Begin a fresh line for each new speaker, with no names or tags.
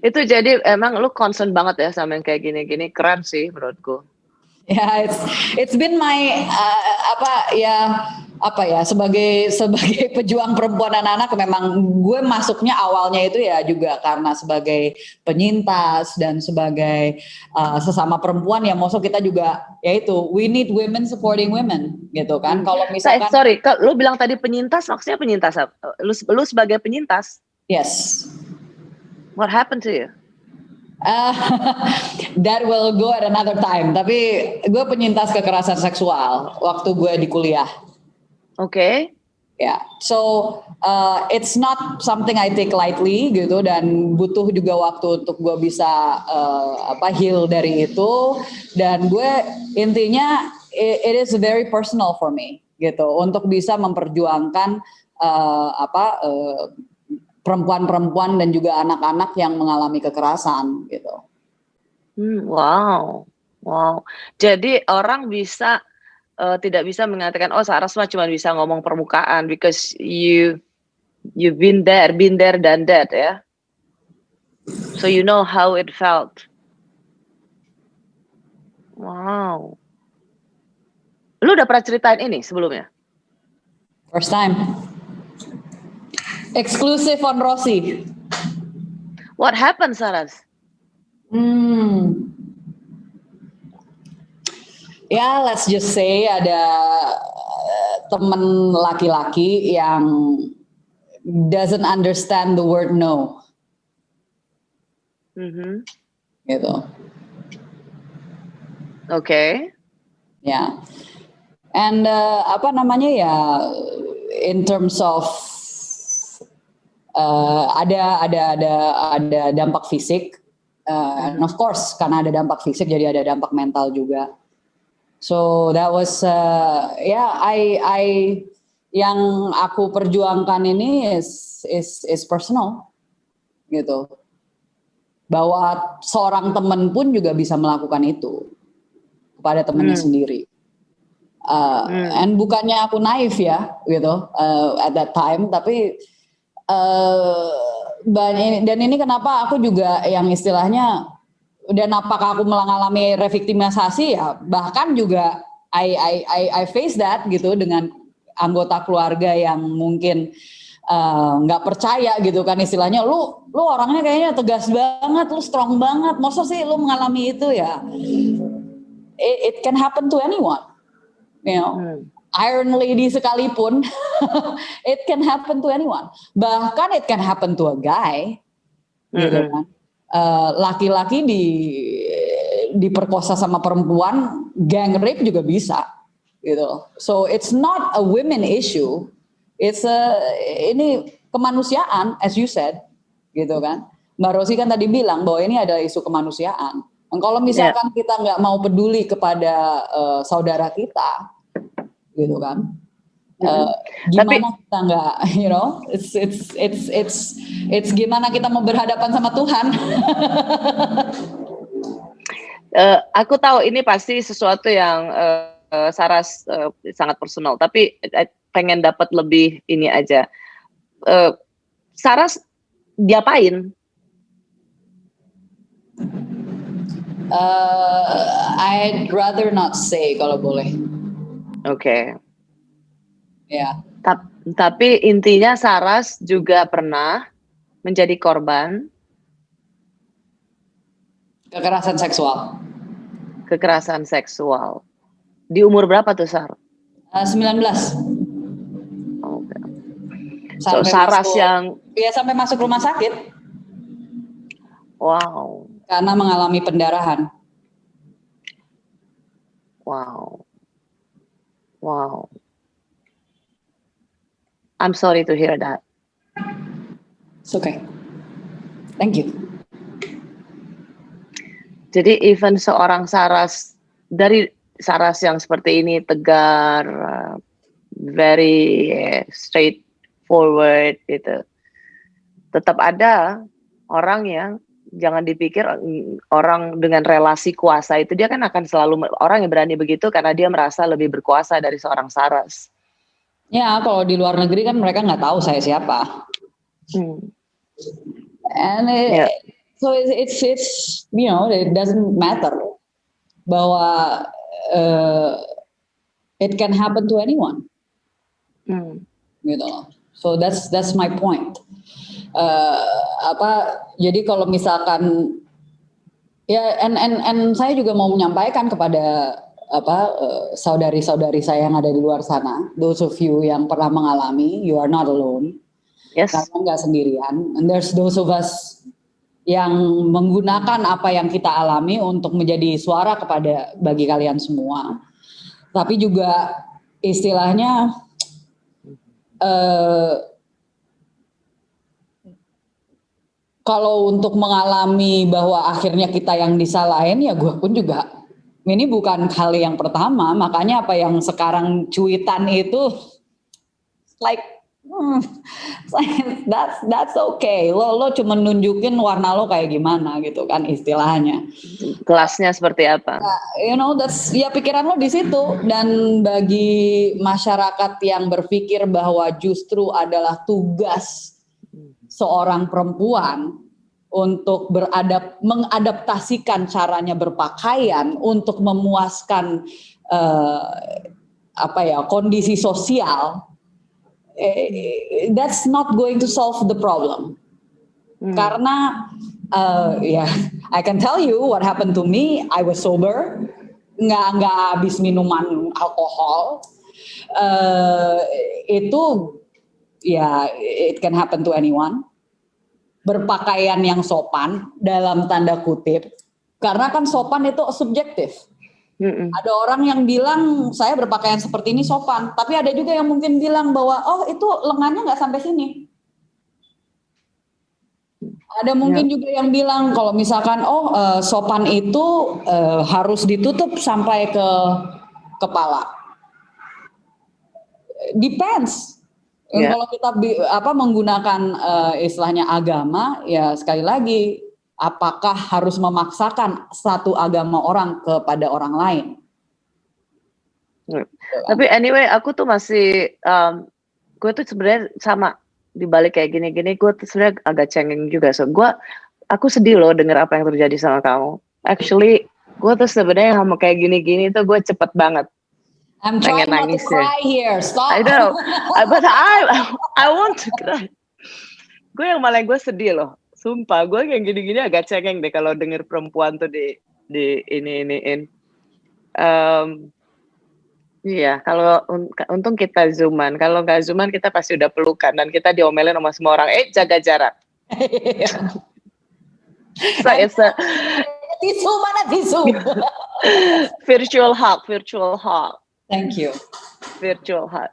Itu jadi emang lu concern banget ya sama yang kayak gini-gini, keren sih menurutku.
Ya, it's been my sebagai pejuang perempuan anak-anak, memang gue masuknya awalnya itu ya juga karena sebagai penyintas dan sebagai sesama perempuan, ya maksud kita juga yaitu we need women supporting women gitu kan. Kalau misalkan
sorry, lu bilang tadi penyintas, maksudnya penyintas apa? Lu sebagai penyintas?
Yes.
What happened to you?
That will go at another time. Tapi gue penyintas kekerasan seksual waktu gue di kuliah.
Oke.
Ya, so it's not something I take lightly gitu, dan butuh juga waktu untuk gue bisa heal dari itu. Dan gue intinya it is very personal for me gitu, untuk bisa memperjuangkan perempuan-perempuan dan juga anak-anak yang mengalami kekerasan gitu.
Wow. Jadi orang bisa tidak bisa mengatakan Saras mah cuma bisa ngomong permukaan, because you've been there, done that ya. So you know how it felt. Wow. Lu udah pernah ceritain ini sebelumnya?
First time. Exclusive on Rossi.
What happened, Saras?
Ya, let's just say ada temen laki-laki yang doesn't understand the word no. Gitu.
Okay.
Ya. And in terms of ada dampak fisik, and of course karena ada dampak fisik jadi ada dampak mental juga. So that was yang aku perjuangkan ini is personal gitu, bahwa seorang teman pun juga bisa melakukan itu kepada temannya sendiri. And bukannya aku naif ya gitu at that time, tapi dan ini kenapa aku juga yang istilahnya, dan apakah aku mengalami reviktimisasi ya, bahkan juga I face that gitu dengan anggota keluarga yang mungkin nggak percaya gitu kan, istilahnya lu orangnya kayaknya tegas banget, lu strong banget, masa sih lu mengalami itu ya. It can happen to anyone, you know. Iron Lady sekalipun, it can happen to anyone. Bahkan it can happen to a guy, gitu kan. Laki-laki diperkosa sama perempuan, gang rape juga bisa, gitu. So it's not a women issue, ini kemanusiaan, as you said, gitu kan. Mbak Rosi kan tadi bilang bahwa ini adalah isu kemanusiaan. Dan kalau misalkan kita nggak mau peduli kepada saudara kita, gitu kan, gimana kita nggak, you know, it's gimana kita mau berhadapan sama Tuhan.
Aku tahu ini pasti sesuatu yang Saras sangat personal, tapi pengen dapat lebih ini aja. Saras diapain?
I'd rather not say kalau boleh.
Oke.
Ya.
Tapi intinya Saras juga pernah menjadi korban
kekerasan seksual.
Kekerasan seksual. Di umur berapa tuh, Sar?
19.
Okay. So Saras
sampai masuk rumah sakit.
Wow.
Karena mengalami pendarahan.
Wow. I'm sorry to hear that.
It's okay. Thank you.
Jadi even seorang Saras, dari Saras yang seperti ini, tegar, very straightforward gitu, tetap ada orang yang, jangan dipikir orang dengan relasi kuasa itu dia kan akan selalu, orang yang berani begitu karena dia merasa lebih berkuasa dari seorang Saras.
Ya, kalau di luar negeri kan mereka nggak tahu saya siapa. And So it's you know, it doesn't matter bahwa it can happen to anyone, gitu loh. So that's my point. Jadi kalau misalkan ya, and saya juga mau menyampaikan kepada saudari-saudari saya yang ada di luar sana, those of you yang pernah mengalami, you are not alone.
Yes.
Karena nggak sendirian. And there's those of us yang menggunakan apa yang kita alami untuk menjadi suara bagi kalian semua. Tapi juga istilahnya kalau untuk mengalami bahwa akhirnya kita yang disalahin, ya gue pun juga. Ini bukan kali yang pertama, makanya apa yang sekarang cuitan itu like that's okay. Lo cuma nunjukin warna lo kayak gimana gitu kan istilahnya.
Kelasnya seperti apa?
You know, ya pikiran lo di situ. Dan bagi masyarakat yang berpikir bahwa justru adalah tugas seorang perempuan untuk mengadaptasikan caranya berpakaian untuk memuaskan kondisi sosial. That's not going to solve the problem. Karena I can tell you what happened to me. I was sober, nggak habis minuman alkohol. Itu ya, it can happen to anyone. Berpakaian yang sopan dalam tanda kutip, karena kan sopan itu subjektif. Ada orang yang bilang saya berpakaian seperti ini sopan, tapi ada juga yang mungkin bilang bahwa itu lengannya nggak sampai sini. Ada mungkin juga yang bilang kalau misalkan sopan itu harus ditutup sampai ke kepala. Depends. Kalau kita menggunakan istilahnya agama, ya sekali lagi, apakah harus memaksakan satu agama orang kepada orang lain?
Tapi anyway, aku tuh masih, gue tuh sebenarnya sama dibalik kayak gini-gini, gue tuh sebenarnya agak cengeng juga. So aku sedih loh denger apa yang terjadi sama kamu. Actually, gue tuh sebenarnya sama kayak gini-gini tuh gue cepet banget.
I'm trying not to cry here. Stop.
I know, but I want to cry. Gue yang malah gue sedih loh. Sumpah, gue yang gini-gini agak cengeng deh kalau denger perempuan tuh di ini-iniin. Iya, kalau untung kita zooman. Kalau nggak zooman kita pasti udah pelukan dan kita diomelin sama semua orang. Jaga jarak.
Tisu mana tisu?
Virtual hug.
Thank you.
Virtual hug.